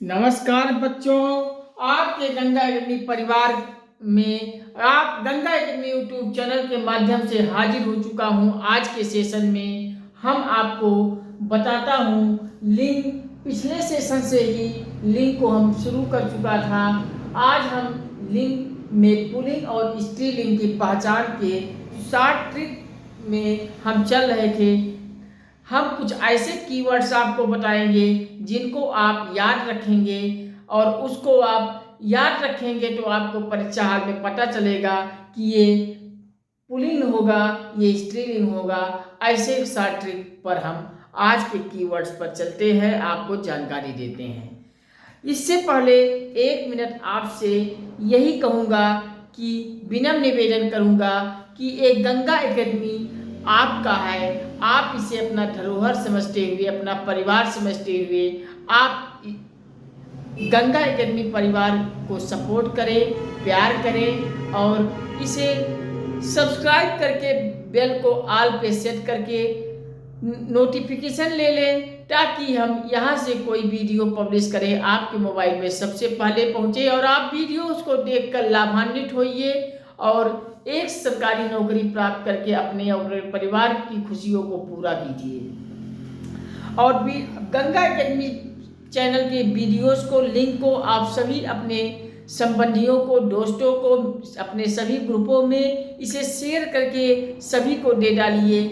नमस्कार बच्चों। आपके गंगा एकेडमी परिवार में आप गंगा एकेडमी यूट्यूब चैनल के माध्यम से हाजिर हो चुका हूं। आज के सेशन में हम आपको बताता हूं लिंग। पिछले सेशन से ही लिंग को हम शुरू कर चुका था। आज हम लिंग में पुल्लिंग और स्त्रीलिंग की पहचान के शॉर्ट ट्रिक में हम चल रहे थे। हम कुछ ऐसे कीवर्ड्स आपको बताएंगे जिनको आप याद रखेंगे और उसको आप याद रखेंगे तो आपको परीक्षा हाल में पता चलेगा कि ये पुल्लिंग होगा, ये स्त्रीलिंग होगा। ऐसे शॉर्ट ट्रिक पर हम आज के कीवर्ड्स पर चलते हैं, आपको जानकारी देते हैं। इससे पहले 1 मिनट आपसे यही कहूँगा कि विनम्र निवेदन करूँगा कि एक गंगा एकेडमी आपका है। आप इसे अपना धरोहर समझते हुए, अपना परिवार समझते हुए आप गंगा एकेडमी परिवार को सपोर्ट करें, प्यार करें और इसे सब्सक्राइब करके बेल को ऑल पे सेट करके नोटिफिकेशन ले लें, ताकि हम यहाँ से कोई वीडियो पब्लिश करें आपके मोबाइल में सबसे पहले पहुँचे और आप वीडियो उसको देखकर लाभान्वित होइए और एक सरकारी नौकरी प्राप्त करके अपने और परिवार की खुशियों को पूरा कीजिए। और भी गंगा एकेडमी चैनल के वीडियोस को, लिंक को आप सभी अपने संबंधियों को, दोस्तों को, अपने सभी ग्रुपों में इसे शेयर करके सभी को दे डालिए।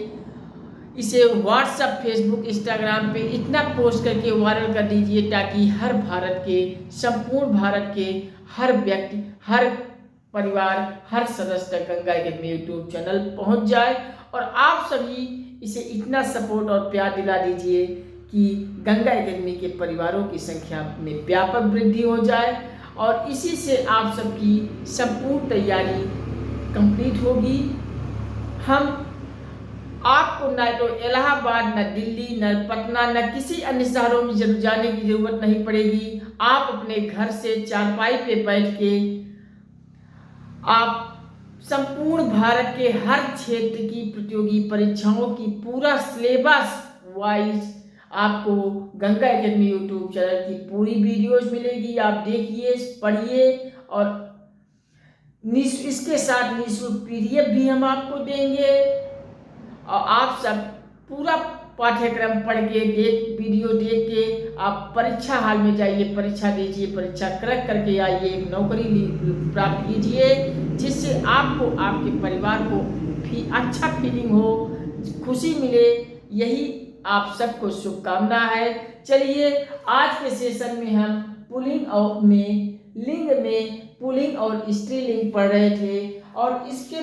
इसे व्हाट्सएप, फेसबुक, इंस्टाग्राम पे इतना पोस्ट करके वायरल कर दीजिए ताकि हर भारत के, संपूर्ण भारत के हर व्यक्ति, हर परिवार, हर सदस्य तक गंगा एकेडमी यूट्यूब चैनल पहुंच जाए। और आप सभी इसे इतना सपोर्ट और प्यार दिला दीजिए कि गंगा एकेडमी के परिवारों की संख्या में व्यापक वृद्धि हो जाए और इसी से आप सबकी संपूर्ण तैयारी कंप्लीट होगी। हम आपको न तो इलाहाबाद, न दिल्ली, न पटना, न किसी अन्य शहरों में जाने की जरूरत नहीं पड़ेगी। आप अपने घर से चारपाई पे बैठ के आप संपूर्ण भारत के हर क्षेत्र की प्रतियोगी परीक्षाओं की पूरा सिलेबस वाइज आपको गंगा एकेडमी यूट्यूब चैनल की पूरी वीडियोज मिलेगी। आप देखिए, पढ़िए और इसके साथ निःशुल्क पीडीएफ भी हम आपको देंगे और आप सब पूरा पाठ्यक्रम पढ़ के, वीडियो देख के आप परीक्षा हाल में जाइए, परीक्षा दीजिए, परीक्षा क्रैक करके आइए, एक नौकरी प्राप्त कीजिए जिससे आपको, आपके परिवार को भी अच्छा फीलिंग हो, खुशी मिले। यही आप सबको शुभकामना है। चलिए, आज के सेशन में हम पुल्लिंग और में, लिंग में पुल्लिंग और स्त्रीलिंग पढ़ रहे थे और इसके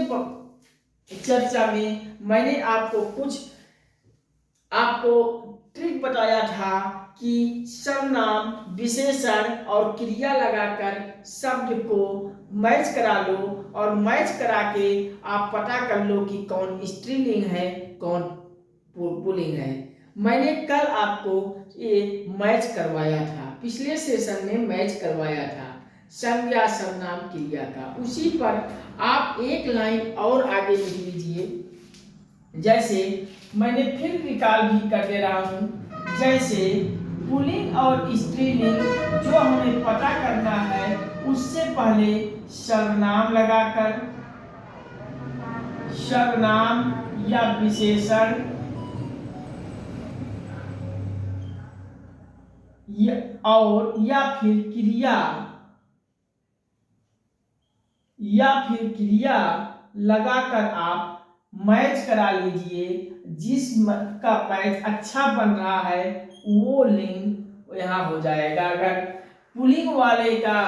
चर्चा में मैंने आपको ट्रिक बताया था कि सर्वनाम, विशेषण और क्रिया लगाकर शब्द को मैच करा लो और मैच करा के आप पता कर लो कि कौन स्त्रीलिंग है, कौन पुल्लिंग है। मैंने कल आपको ये मैच करवाया था, पिछले सेशन में मैच करवाया था संज्ञा, सर्वनाम, क्रिया का। उसी पर आप एक लाइन और आगे लिख लीजिए। जैसे मैंने फिर रिकॉल भी कर दे रहा हूं, जैसे पुल्लिंग और स्त्रीलिंग जो हमें पता करना है उससे पहले सर्वनाम लगाकर, सर्वनाम या विशेषण और या फिर क्रिया लगाकर आप मैच करा लीजिए। जिसका मैच अच्छा बन रहा है वो लिंग यहाँ हो जाएगा। अगर पुल्लिंग वाले का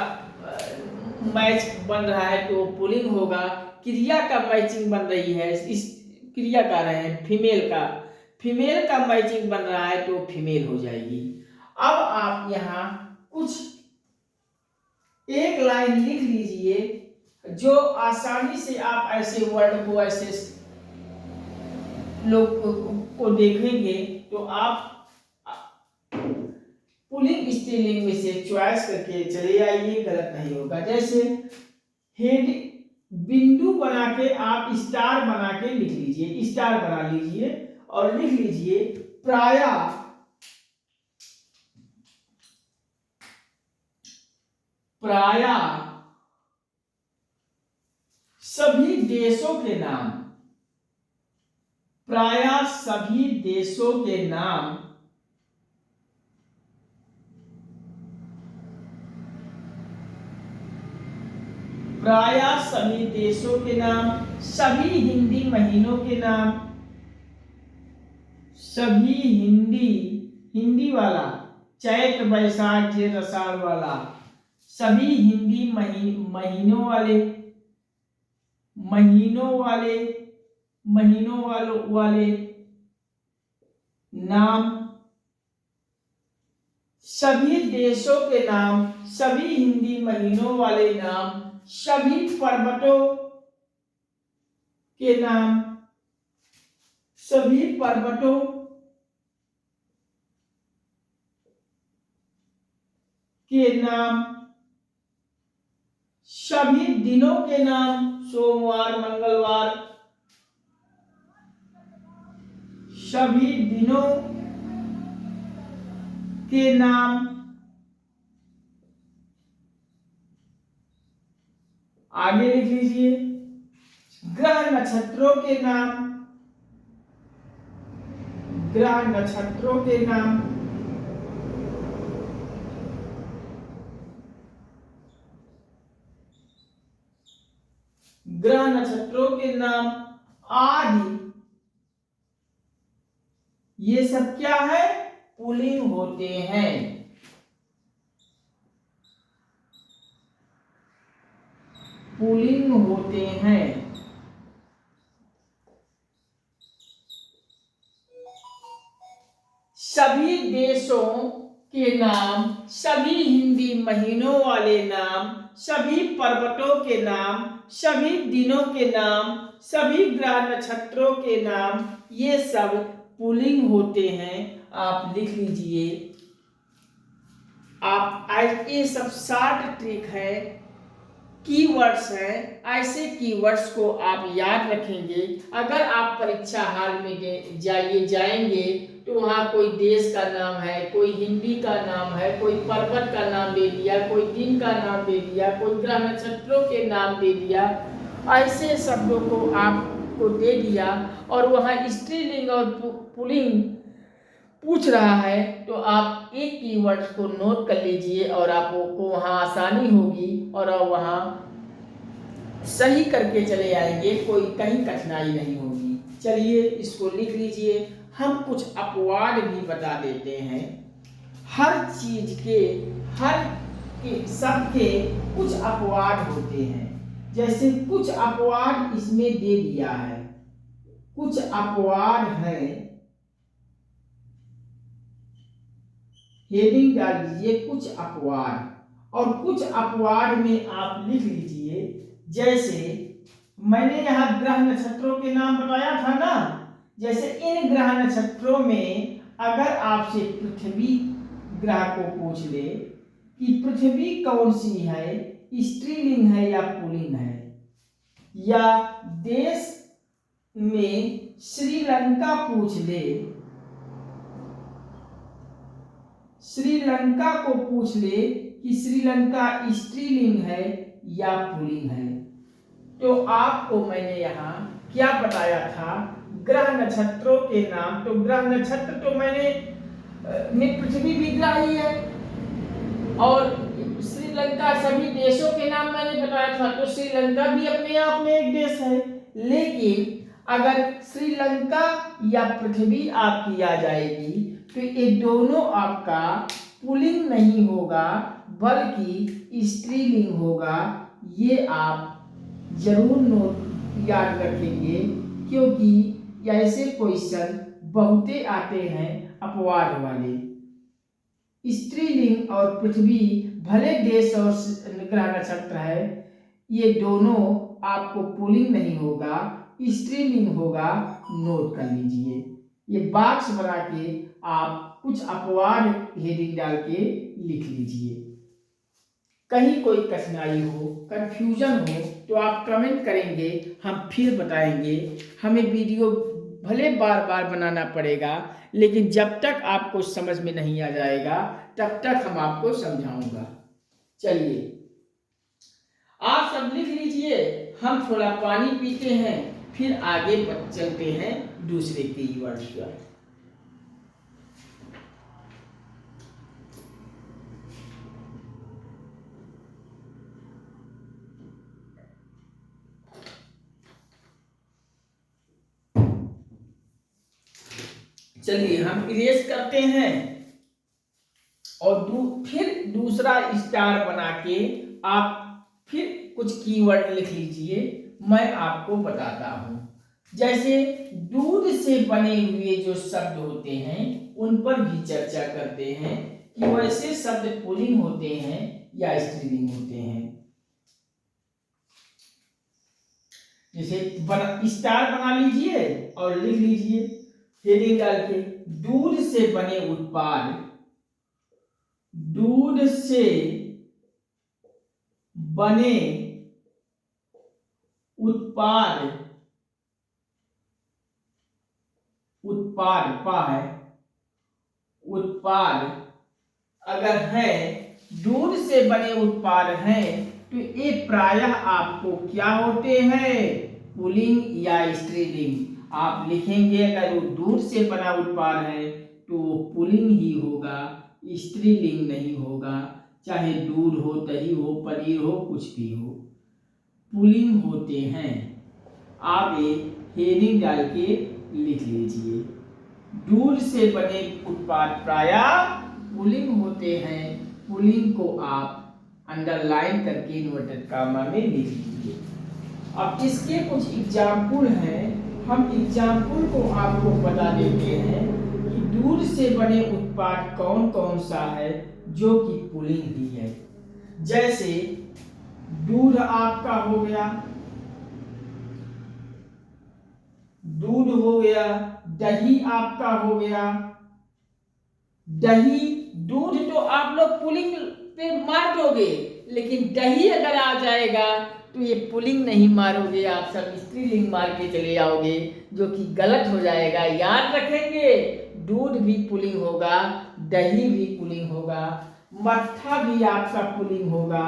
मैच बन रहा है तो पुल्लिंग होगा, क्रिया का मैचिंग बन रही है, इस क्रिया का रहे हैं फीमेल का मैचिंग बन रहा है तो फीमेल हो जाएगी। अब आप यहाँ कुछ एक लाइन लिख लीजिए जो आसानी से आप ऐसे वर्ड को, ऐसे लोग को देखेंगे तो आप पुल्लिंग स्त्रीलिंग में से चॉइस करके चले आइए, गलत नहीं होगा। जैसे हेड बिंदु बना के आप स्टार बना के लिख लीजिए, स्टार बना लीजिए और लिख लीजिए प्रायः प्रायः सभी देशों के नाम, प्रायः सभी देशों के नाम प्रायः सभी देशों के नाम, सभी हिंदी महीनों के नाम, सभी हिंदी वाला चैत वैशाख जेठ आषाढ़ वाला, सभी हिंदी महीनों वाले नाम, सभी देशों के नाम, सभी हिंदी महीनों वाले नाम, सभी पर्वतों के नाम, सभी पर्वतों के नाम, सभी दिनों के नाम, सोमवार मंगलवार, सभी दिनों के नाम, आगे लिख लीजिए ग्रह नक्षत्रों के नाम, ग्रह नक्षत्रों के नाम, ग्रह नक्षत्रों के नाम आदि, ये सब क्या है? पुल्लिंग होते हैं। पुल्लिंग होते हैं। सभी देशों के नाम, सभी हिंदी महीनों वाले नाम, सभी पर्वतों के नाम, सभी दिनों के नाम, सभी ग्रह नक्षत्रों के नाम, ये सब पुल्लिंग होते हैं। आप लिख लीजिए। आप आज ये सब शॉर्ट ट्रिक है, कीवर्ड्स हैं। ऐसे कीवर्ड्स को आप याद रखेंगे। अगर आप परीक्षा हॉल में जाएंगे तो वहाँ कोई देश का नाम है, कोई हिंदी का नाम है, कोई पर्वत का नाम दे दिया, कोई दिन का नाम दे दिया, कोई ग्रह नक्षत्रों के नाम दे दिया, ऐसे शब्दों को आपको दे दिया और वहाँ स्त्रीलिंग और पुल्लिंग पूछ रहा है तो आप एक कीवर्ड को नोट कर लीजिए और आपको वहाँ आसानी होगी और वहाँ सही करके चले आएंगे, कोई कहीं कठिनाई नहीं होगी। चलिए इसको लिख लीजिए। हम कुछ अपवाद भी बता देते हैं। हर चीज के, हर सबके कुछ अपवाद होते हैं। जैसे कुछ अपवाद इसमें दे दिया है, कुछ अपवाद है, हेडिंग डाल दीजिए कुछ अपवाद। और कुछ अपवाद में आप लिख लीजिए, जैसे मैंने यहाँ ग्रह नक्षत्रों के नाम बताया था ना, जैसे इन ग्रह नक्षत्रों में अगर आपसे पृथ्वी ग्रह को पूछ ले कि पृथ्वी कौन सी है, स्त्रीलिंग है या पुल्लिंग है, या देश में श्रीलंका पूछ ले, श्रीलंका को पूछ ले कि श्रीलंका स्त्रीलिंग है या पुल्लिंग है, तो आपको मैंने यहाँ क्या बताया था? ग्रह नक्षत्रों के नाम। तो ग्रह नक्षत्र तो मैंने पृथ्वी भी ग्रह ही है और श्रीलंका सभी देशों के नाम मैंने बताया था, तो श्रीलंका भी अपने आप में एक देश है। लेकिन अगर श्रीलंका या पृथ्वी आपकी आ जाएगी तो ये दोनों आपका पुल्लिंग नहीं होगा बल्कि स्त्रीलिंग होगा। ये आप जरूर नोट याद रखेंगे, क्योंकि ऐसे क्वेश्चन बहुते आते हैं अपवाद वाले। स्त्रीलिंग और पृथ्वी भले देश और ग्रह नक्षत्र है, ये दोनों आपको पुल्लिंग नहीं होगा, स्त्रीलिंग होगा। नोट कर लीजिए। ये बॉक्स बना के आप कुछ अपवाद हेडिंग डाल के लिख लीजिए। कहीं कोई कठिनाई हो, कंफ्यूजन हो तो आप कमेंट करेंगे, हम फिर बताएंगे। हमें वीडियो भले बार बार बनाना पड़ेगा, लेकिन जब तक आपको समझ में नहीं आ जाएगा तब तक हम आपको समझाऊंगा। चलिए। आप सब लिख लीजिए, हम थोड़ा पानी पीते हैं, फिर आगे चलते हैं दूसरे कीवर्ड्स पर। चलिए हम इरेज करते हैं और फिर दूसरा स्टार बना के आप फिर कुछ कीवर्ड लिख लीजिए, मैं आपको बताता हूं। जैसे दूध से बने हुए जो शब्द होते हैं उन पर भी चर्चा करते हैं कि वैसे शब्द पुल्लिंग होते हैं या स्त्रीलिंग होते हैं। जैसे स्टार बना लीजिए और लिख लीजिए हेडिंग डाल के, दूध से बने उत्पाद, दूध से बने उत्पाद, उत्पाद पा है, उत्पाद अगर है, दूध से बने उत्पाद हैं तो ये प्रायः आपको क्या होते हैं, पुल्लिंग या स्त्रीलिंग। आप लिखेंगे अगर वो दूध से बना उत्पाद है तो वो पुल्लिंग ही होगा, स्त्रीलिंग नहीं होगा। चाहे दूध हो, दही हो, पनीर हो, कुछ भी हो, पुल्लिंग होते हैं। आप एक हेडिंग डाल के लिख लीजिए, दूध से बने उत्पाद प्रायः पुल्लिंग होते हैं। पुल्लिंग को आप अंडरलाइन करके इन्वर्टेड कॉमा में लिख लीजिए। अब इसके कुछ एग्जाम्पल हैं, हम एग्जाम्पल को आपको बता देते हैं कि दूध से बने उत्पाद कौन कौन सा है जो कि पुल्लिंग ही है। जैसे दूध आपका हो गया, दूध हो गया, दही आपका हो गया, दही, दूध तो आप लोग पुल्लिंग पे मार दोगे, लेकिन दही अगर आ जाएगा तो ये पुल्लिंग नहीं मारोगे, आप सब स्त्रीलिंग मार के चले जाओगे, जो कि गलत हो जाएगा। याद रखेंगे, दूध भी पुल्लिंग होगा, दही भी पुल्लिंग होगा, मट्ठा भी आपका पुल्लिंग होगा,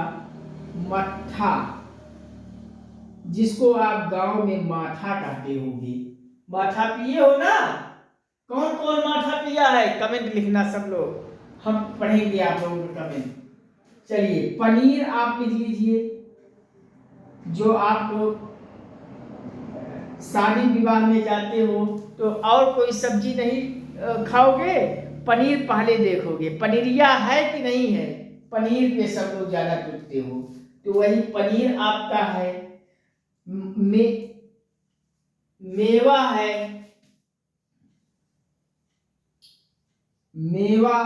मट्ठा जिसको आप गांव में माठा कहते होगे। माठा पिए हो ना? कौन कौन माठा पिया है कमेंट लिखना सब लोग, हम पढ़ेंगे आप लोगों का कमेंट। चलिए पनीर आप लिख लीजिए, जो आप लोग शादी विवाह में जाते हो तो और कोई सब्जी नहीं खाओगे, पनीर पहले देखोगे पनीरिया है कि नहीं है, पनीर पे सब लोग ज्यादा टूटते हो, तो वही पनीर आपका है। मेवा है, मेवा,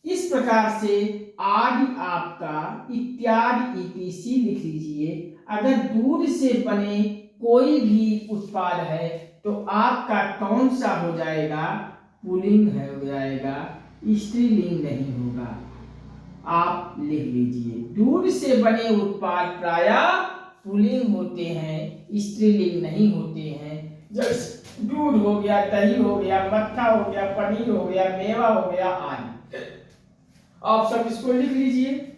इस प्रकार से आदि आपका इत्यादि ETC लिख लीजिए। अगर दूध से बने कोई भी उत्पाद है तो आपका कौन सा हो जाएगा, पुल्लिंग है हो जाएगा, स्त्रीलिंग नहीं होगा। आप लिख लीजिए, दूध से बने उत्पाद प्रायः पुल्लिंग होते हैं, स्त्रीलिंग नहीं होते हैं। जैसे दूध हो गया, दही हो गया, मट्ठा हो गया, पनीर हो गया, मेवा हो गया आदि। आप सब इसको लिख लीजिए।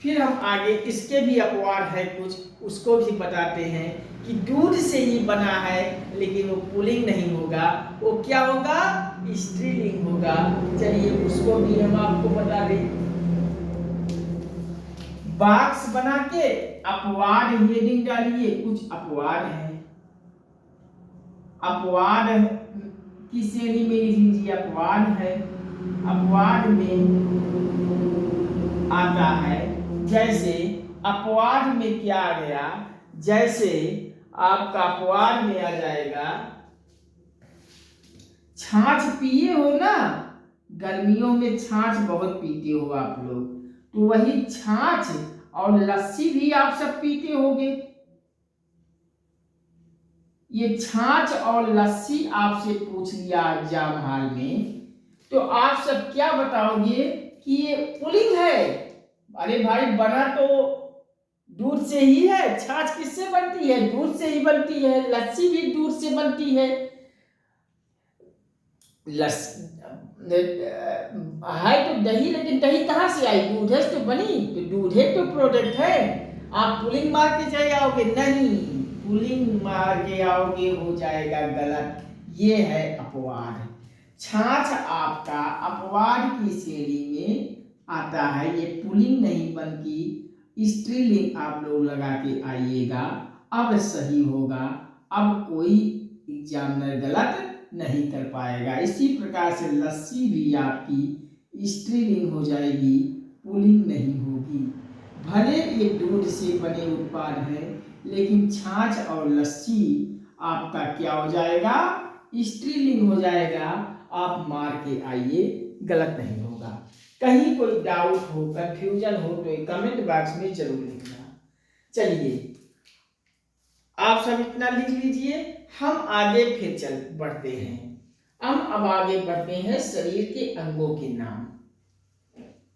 फिर हम आगे इसके भी अपवाद है कुछ, उसको भी बताते हैं कि दूध से ही बना है लेकिन वो पुल्लिंग नहीं होगा, वो क्या होगा, स्त्रीलिंग होगा। चलिए उसको भी हम आपको बता दें। बॉक्स बना के अपवाद हेडिंग डालिए, कुछ अपवाद है, अपवाद की श्रेणी में लिख लीजिए, अपवाद है, अपवाद में आता है। जैसे अपवाद में क्या आ गया, जैसे आपका अपवाद में आ जाएगा, छाछ पिए हो ना, गर्मियों में छाछ बहुत पीते हो आप लोग, तो वही छाछ और लस्सी भी आप सब पीते होगे। ये छाछ और लस्सी आपसे पूछ लिया एग्जाम हॉल में, तो आप सब क्या बताओगे कि ये पुल्लिंग है। अरे भाई बना तो दूध से ही है, छाछ किससे बनती है, दूध से ही बनती है, लस्सी भी दूध से बनती है। है तो दही, लेकिन दही कहाँ से आई? दूध से तो बनी, तो दूध तो प्रोडक्ट है। आप पुलिंग मार के चले आओगे, नहीं, पुलिंग मार के आओगे हो जाएगा गलत। ये है अपवाद। छाछ आपका अपवाद की श्रेणी में आता है। ये पुलिंग नहीं बल्कि स्त्रीलिंग आप लोग लगा के आइएगा, अब सही होगा। अब कोई एग्जामिनर गलत नहीं कर पाएगा। इसी प्रकार से लस्सी भी आपकी स्त्रीलिंग हो जाएगी, पुल्लिंग नहीं होगी। भले ये दूध से बने उत्पाद हैं, लेकिन छाछ और लस्सी आपका क्या हो जाएगा? स्त्रीलिंग हो जाएगा। आप मार के आइए, गलत नहीं होगा। कहीं कोई डाउट हो, कंफ्यूजन हो तो कमेंट बॉक्स में जरूर लिखना। चलिए आप सब इतना लिख लीजिए, हम आगे फिर चल बढ़ते हैं। हम अब आगे बढ़ते हैं शरीर के अंगों के नाम।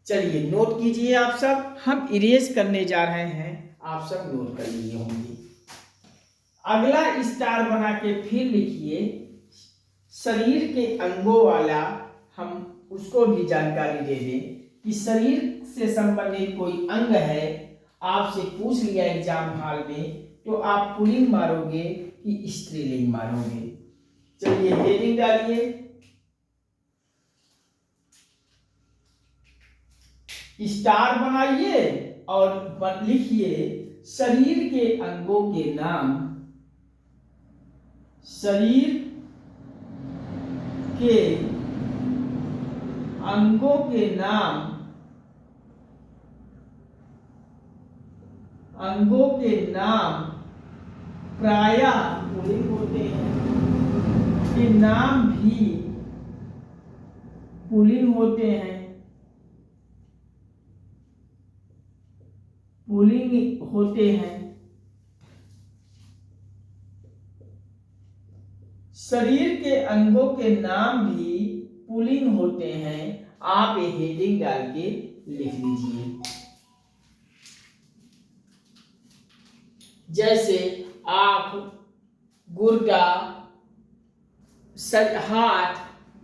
चलिए नोट कीजिए आप सब, हम इरेज करने जा रहे हैं, आप सब नोट कर लिए होंगे। अगला स्टार बना के फिर लिखिए शरीर के अंगों वाला, हम उसको भी जानकारी दे दें कि शरीर से संबंधित कोई अंग है, आपसे पूछ लिया एग्जाम हॉल में, तो आप पुल्लिंग मारोगे कि स्त्रीलिंग मारोगे? चलिए हेडिंग डालिए, स्टार बनाइए और लिखिए शरीर के अंगों के नाम। शरीर के अंगों के नाम, अंगों के नाम प्रायः पुल्लिंग होते हैं, के नाम भी पुल्लिंग होते हैं, पुल्लिंग होते हैं। शरीर के अंगों के नाम भी पुल्लिंग होते हैं। आप ये हेडिंग डाल के लिख लीजिए। जैसे आंख, गुर्दा, हाथ,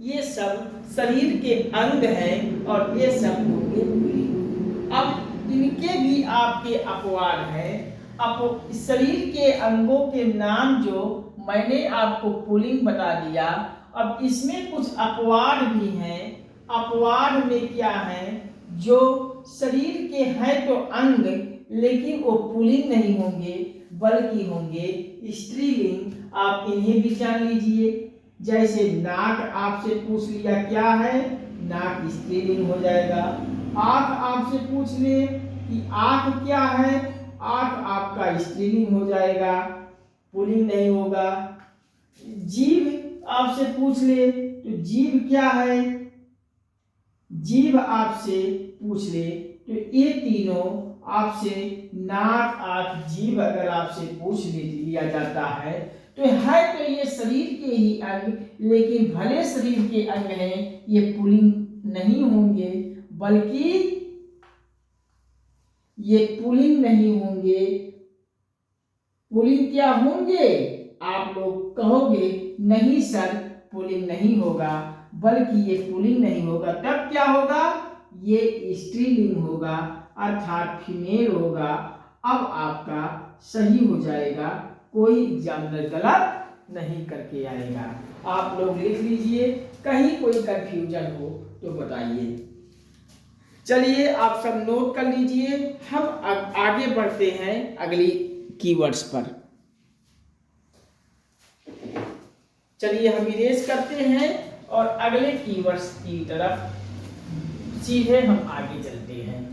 ये सब शरीर के अंग हैं और ये सब होंगे पुल्लिंग। अब इनके भी आपके अपवाद हैं। अब शरीर के अंगों के नाम जो मैंने आपको पुल्लिंग बता दिया, अब इसमें कुछ अपवाद भी हैं। अपवाद में क्या है? जो शरीर के हैं तो अंग, लेकिन वो पुल्लिंग नहीं होंगे बल्कि होंगे स्त्रीलिंग। आप इन्हें भी जान लीजिए। जैसे नाक आपसे पूछ लिया क्या है, नाक स्त्रीलिंग हो जाएगा। आंख आपसे पूछ ले कि आंख क्या है, आंख आपका स्त्रीलिंग हो जाएगा, पुल्लिंग नहीं होगा। जीभ आपसे पूछ ले तो जीभ क्या है, जीभ आपसे पूछ ले तो ये तीनों आपसे, नाक, आंख, जीभ अगर आपसे पूछ लिया जाता है तो ये शरीर के ही अंग, लेकिन भले शरीर के अंग हैं, ये पुल्लिंग नहीं होंगे, बल्कि ये पुल्लिंग नहीं होंगे। पुल्लिंग क्या होंगे? आप लोग कहोगे नहीं सर पुल्लिंग नहीं होगा, बल्कि ये पुल्लिंग नहीं होगा, तब क्या होगा? ये स्त्रीलिंग होगा, अर्थात फीमेल होगा। अब आपका सही हो जाएगा, कोई एग्जामिनर गलत नहीं करके आएगा। आप लोग लिख लीजिए, कहीं कोई कंफ्यूजन हो तो बताइए। चलिए आप सब नोट कर लीजिए, हम आगे बढ़ते हैं अगली कीवर्ड्स पर। चलिए हम इरेज करते हैं और अगले कीवर्ड्स की तरफ सीधे हम आगे चलते हैं।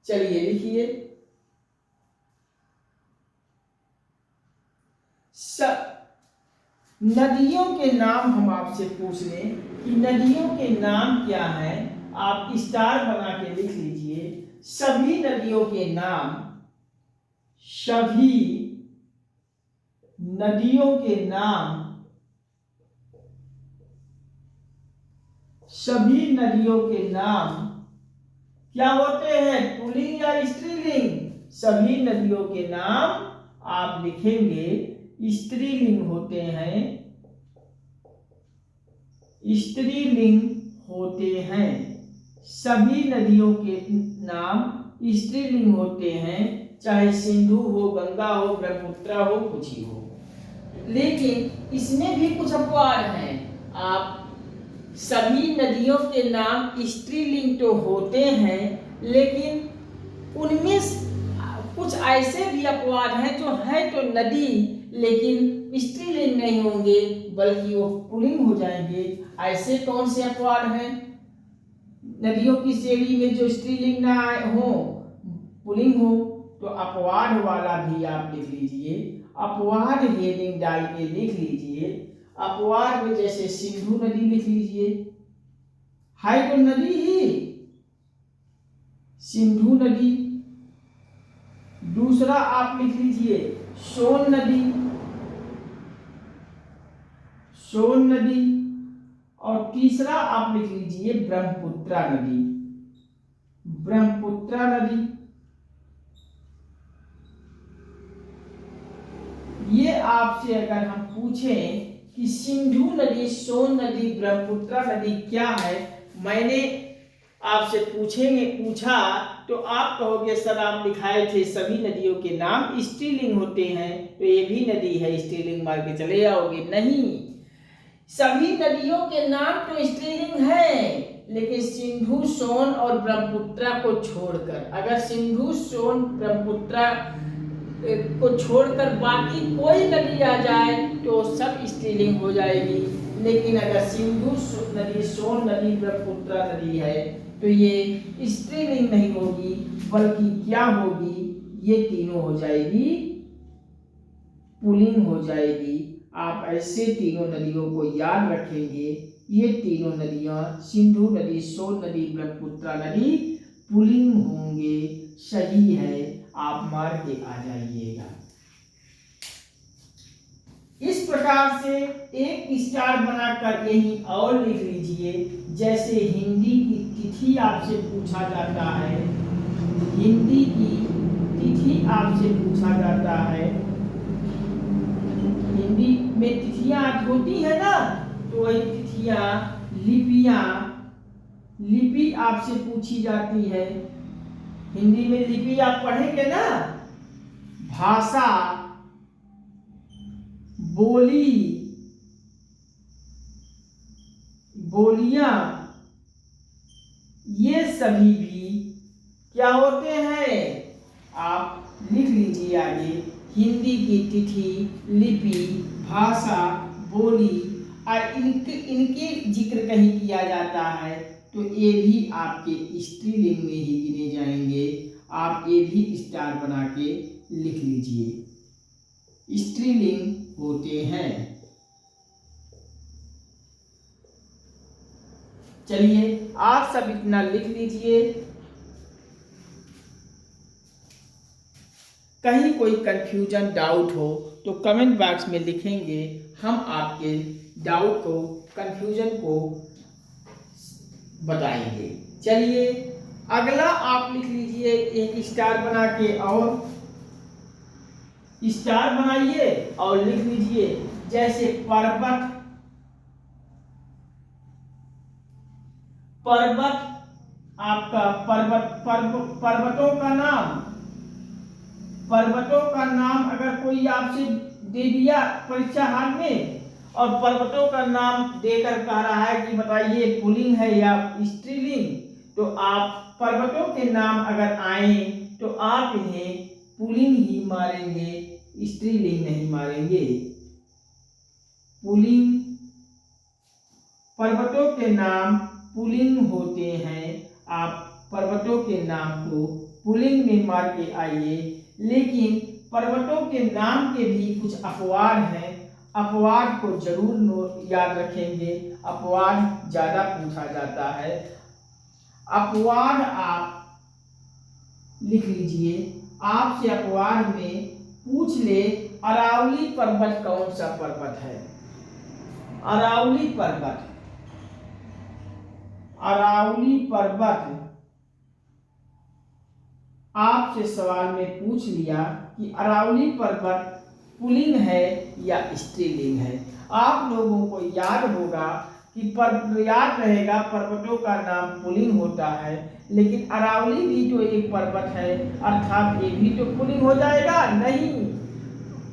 चलिए लिखिए नदियों के नाम। हम आपसे पूछ लें कि नदियों के नाम क्या हैं, आप स्टार बना के लिख लीजिए। सभी नदियों के नाम, सभी नदियों के नाम, सभी नदियों के नाम क्या होते हैं, पुल्लिंग या स्त्रीलिंग? सभी नदियों के नाम आप लिखेंगे स्त्रीलिंग होते हैं, स्त्रीलिंग होते हैं। सभी नदियों के नाम स्त्रीलिंग होते हैं, चाहे सिंधु हो, गंगा हो, ब्रह्मपुत्र हो, कुछ ही हो। लेकिन इसमें भी कुछ अपवाद हैं। आप सभी नदियों के नाम स्त्रीलिंग तो होते हैं, लेकिन उनमें कुछ ऐसे भी अपवाद हैं जो है तो नदी लेकिन स्त्रीलिंग नहीं होंगे, बल्कि वो पुल्लिंग हो जाएंगे। ऐसे कौन से अपवाद हैं? नदियों की श्रेणी में जो स्त्रीलिंग ना हो, पुल्लिंग हो, तो अपवाद वाला भी आप लिख लीजिए। अपवाद हेडिंग डाल के लिख लीजिए। अपवाद में जैसे सिंधु नदी लिख लीजिए, है तो नदी ही, सिंधु नदी। दूसरा आप लिख लीजिए सोन नदी, सोन नदी। और तीसरा आप लिख लीजिए ब्रह्मपुत्र नदी, ब्रह्मपुत्र नदी। ये आपसे अगर हम पूछें कि सिंधु नदी, सोन नदी, ब्रह्मपुत्र नदी क्या है, मैंने आपसे पूछा तो आप कहोगे सर आप लिखाए थे सभी नदियों के नाम स्त्रीलिंग होते हैं, तो ये भी नदी है, स्त्रीलिंग मार के चले जाओगे। नहीं, सभी नदियों के नाम तो स्त्रीलिंग है, लेकिन सिंधु, सोन और ब्रह्मपुत्र को छोड़कर, अगर सिंधु, सोन, ब्रह्मपुत्र को छोड़कर बाकी कोई नदी आ जाए तो सब स्त्रीलिंग हो जाएगी। लेकिन अगर सिंधु नदी, सोन नदी, ब्रह्मपुत्र नदी है तो ये स्त्रीलिंग नहीं होगी, बल्कि क्या होगी, ये तीनों हो जाएगी, पुल्लिंग हो जाएगी। आप ऐसे तीनों नदियों को याद रखेंगे। ये तीनों नदियां सिंधु नदी, सोन नदी, ब्रह्मपुत्र नदी पुल्लिंग होंगे। सही है, आप मार के आ जाइएगा। इस प्रकार से एक स्टार बनाकर यही और लिख लीजिए। जैसे हिंदी की तिथि आपसे पूछा जाता है, हिंदी की तिथि आपसे पूछा जाता है, हिंदी में तिथियां होती है ना, तो वही तिथियां, लिपियां, लिपि आपसे पूछी जाती है। हिंदी में लिपि आप पढ़ेंगे ना, भाषा, बोली, बोलियां, ये सभी भी क्या होते हैं, आप लिख लीजिए आगे। हिंदी की तिथि, लिपि, भाषा, बोली और इनके जिक्र कहीं किया जाता है तो ये भी आपके स्त्रीलिंग में ही गिने जाएंगे। आप ये भी स्टार बना के लिख लीजिए, स्त्रीलिंग होते हैं। चलिए आप सब इतना लिख लीजिए। कहीं कोई कंफ्यूजन, डाउट हो तो कमेंट बॉक्स में लिखेंगे, हम आपके डाउट को, कंफ्यूजन को बताएंगे। चलिए अगला आप लिख लीजिए, एक स्टार बना के और स्टार बनाइए और लिख लीजिए जैसे पर्वत, पर्वत आपका पर्वतों का नाम, पर्वतों का नाम अगर कोई आपसे दे दिया परीक्षा हाल में और पर्वतों का नाम देकर कह रहा है कि बताइए पुल्लिंग है या स्त्रीलिंग, तो आप पर्वतों के नाम अगर आए तो आप इन्हें पुल्लिंग ही मारेंगे, स्त्रीलिंग नहीं मारेंगे। पुल्लिंग, पर्वतों के नाम पुल्लिंग होते हैं, आप पर्वतों के नाम को पुल्लिंग में मार के आइए। लेकिन पर्वतों के नाम के भी कुछ अपवाद हैं, अपवाद को जरूर याद रखेंगे, अपवाद ज्यादा पूछा जाता है। अपवाद आप लिख लीजिए, आपसे अपवाद में पूछ ले अरावली पर्वत कौन सा पर्वत है, अरावली पर्वत, अरावली पर्वत आपसे सवाल में पूछ लिया कि अरावली पर्वत पुल्लिंग है या स्त्रीलिंग है। आप लोगों को याद होगा कि याद रहेगा पर्वतों का नाम पुल्लिंग होता है, लेकिन अरावली भी तो एक पर्वत है, अर्थात ये भी तो पुल्लिंग हो जाएगा? नहीं,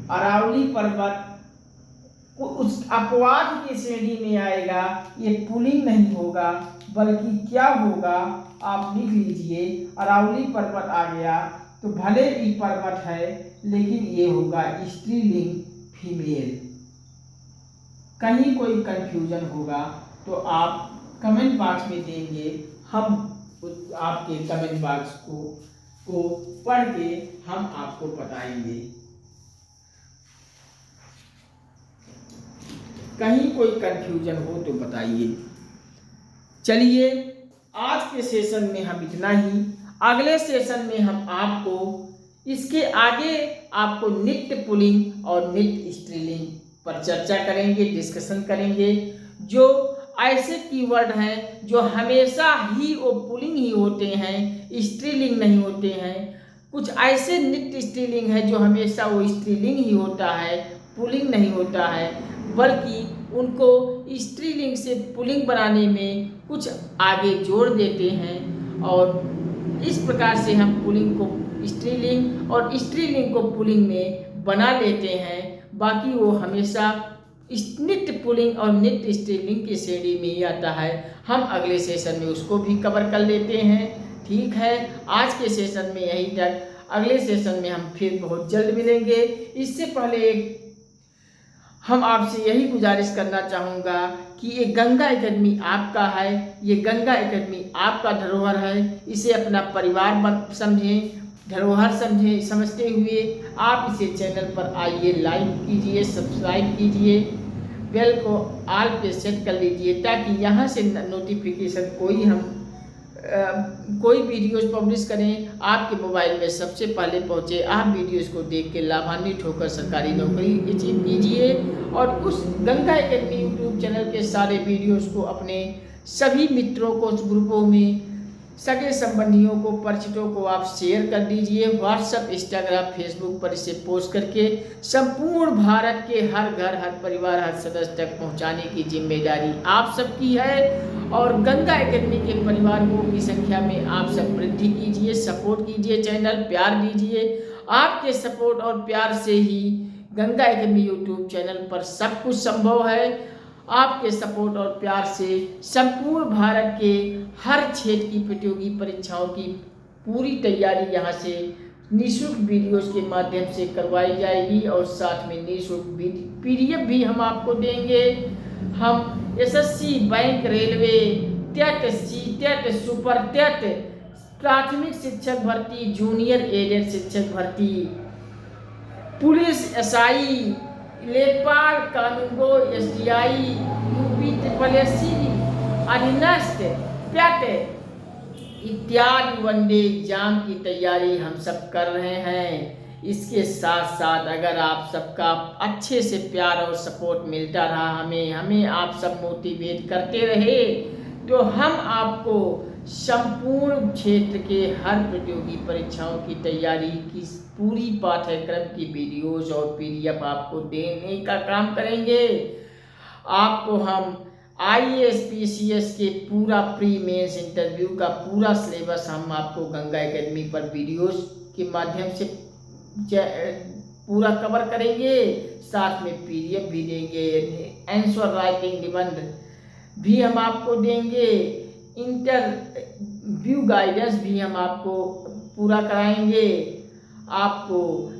अरावली पर्वत उस अपवाद की श्रेणी में आएगा, ये पुल्लिंग नहीं होगा, बल्कि क्या होगा आप लिख लीजिए। अरावली पर्वत आ गया तो भले ही पर्वत है, लेकिन ये होगा स्त्रीलिंग, फीमेल। कहीं कोई कंफ्यूजन होगा तो आप कमेंट बॉक्स में देंगे, हम आपके कमेंट बॉक्स को पढ़ के हम आपको बताएंगे। कहीं कोई कंफ्यूजन हो तो बताइए। चलिए, आज के सेशन में हम इतना ही। अगले सेशन में हम आपको इसके आगे आपको नित्य पुल्लिंग और नित्य स्त्रीलिंग पर चर्चा करेंगे, डिस्कशन करेंगे। जो ऐसे कीवर्ड हैं जो हमेशा ही वो पुल्लिंग ही होते हैं, स्त्रीलिंग नहीं होते हैं। कुछ ऐसे नित्य स्त्रीलिंग है जो हमेशा वो स्त्रीलिंग ही होता है, पुल्लिंग नहीं होता है, बल्कि उनको स्त्रीलिंग से पुल्लिंग बनाने में कुछ आगे जोड़ देते हैं, और इस प्रकार से हम पुल्लिंग को स्त्रीलिंग और स्त्रीलिंग को पुल्लिंग में बना लेते हैं। बाकी वो हमेशा नित्य पुल्लिंग और नित्य स्त्रीलिंग की श्रेणी में ही आता है। हम अगले सेशन में उसको भी कवर कर लेते हैं। ठीक है, आज के सेशन में यही तक। अगले सेशन में हम फिर बहुत जल्द मिलेंगे। इससे पहले हम आपसे यही गुजारिश करना चाहूँगा कि ये गंगा एकेडमी आपका है, ये गंगा एकेडमी आपका धरोहर है। इसे अपना परिवार समझें, धरोहर समझते हुए आप इसे चैनल पर आइए, लाइक कीजिए, सब्सक्राइब कीजिए, बेल को ऑल पे सेट कर लीजिए, ताकि यहाँ से नोटिफिकेशन कोई वीडियोस पब्लिश करें आपके मोबाइल में सबसे पहले पहुँचे। आप वीडियोस को देख के लाभान्वित होकर सरकारी नौकरी अचीव कीजिए, और उस गंगा एकेडमी यूट्यूब चैनल के सारे वीडियोस को अपने सभी मित्रों को, ग्रुपों में, सगे संबंधियों को, परिचितों को आप शेयर कर दीजिए। व्हाट्सएप, इंस्टाग्राम, फेसबुक पर इसे पोस्ट करके संपूर्ण भारत के हर घर, हर परिवार, हर सदस्य तक पहुंचाने की जिम्मेदारी आप सबकी है। और गंगा एकेडमी के परिवारों की संख्या में आप सब वृद्धि कीजिए, सपोर्ट कीजिए, चैनल प्यार दीजिए। आपके सपोर्ट और प्यार से ही गंगा एकेडमी यूट्यूब चैनल पर सब कुछ संभव है। आपके सपोर्ट और प्यार से संपूर्ण भारत के हर क्षेत्र की प्रतियोगी परीक्षाओं की पूरी तैयारी यहाँ से निःशुल्क वीडियोस के माध्यम से करवाई जाएगी, और साथ में निःशुल्क PDF भी हम आपको देंगे। हम SSC, bank, railway, TET, TET, super TET, प्राथमिक शिक्षक भर्ती, जूनियर एडेड शिक्षक भर्ती, पुलिस, SI, लेखपाल, कानूनगो, SDI, UP SSC, अधीनस्थ, पेट इत्यादि वनडे एग्जाम की तैयारी हम सब कर रहे हैं। इसके साथ साथ अगर आप सबका अच्छे से प्यार और सपोर्ट मिलता रहा, हमें आप सब मोटिवेट करते रहे, तो हम आपको संपूर्ण क्षेत्र के हर प्रतियोगी परीक्षाओं की तैयारी की पूरी पाठ्यक्रम की वीडियोस और PDF आपको देने का काम करेंगे। आपको हम IAS PCS के पूरा प्री मेंस इंटरव्यू का पूरा सिलेबस हम आपको गंगा एकेडमी पर वीडियोस के माध्यम से पूरा कवर करेंगे। साथ में PDF भी देंगे, आंसर राइटिंग निबंध भी हम आपको देंगे, इंटरव्यू गाइडेंस भी हम आपको पूरा कराएंगे। आपको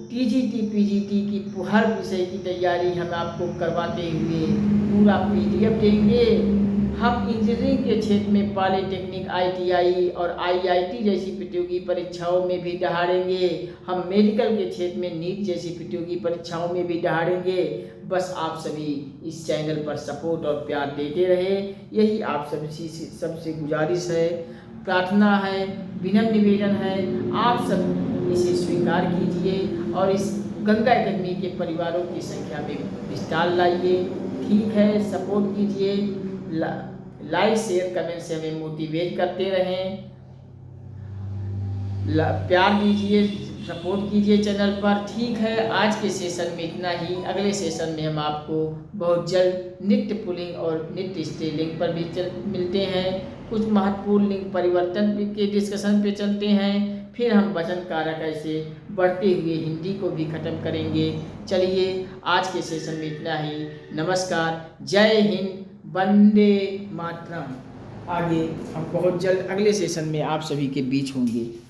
TGT PGT की हर विषय की तैयारी हम आपको करवाते हुए पूरा PDF देंगे। हम इंजीनियरिंग के क्षेत्र में पॉलिटेक्निक, ITI और IIT जैसी प्रतियोगी परीक्षाओं में भी दहाड़ेंगे। हम मेडिकल के क्षेत्र में नीट जैसी प्रतियोगी परीक्षाओं में भी दहाड़ेंगे। बस आप सभी इस चैनल पर सपोर्ट और प्यार देते रहे, यही आप सबसे गुजारिश है, प्रार्थना है, विनम्र निवेदन है। आप सब इसे स्वीकार कीजिए और इस गंगा एकेडमी के परिवारों की संख्या में विस्तार लाइए। ठीक है, सपोर्ट कीजिए, लाइक, शेयर, कमेंट से हमें मोटिवेट करते रहें। प्यार दीजिए, सपोर्ट कीजिए चैनल पर। ठीक है, आज के सेशन में इतना ही। अगले सेशन में हम आपको बहुत जल्द नित्य पुल्लिंग और नित्य स्त्रीलिंग पर भी मिलते हैं। कुछ महत्वपूर्ण लिंग परिवर्तन के डिस्कशन पे चलते हैं। फिर हम वचन कारक ऐसे बढ़ते हुए हिंदी को भी खत्म करेंगे। चलिए, आज के सेशन में इतना ही। नमस्कार, जय हिंद, वंदे मातरम। आगे हम बहुत जल्द अगले सेशन में आप सभी के बीच होंगे।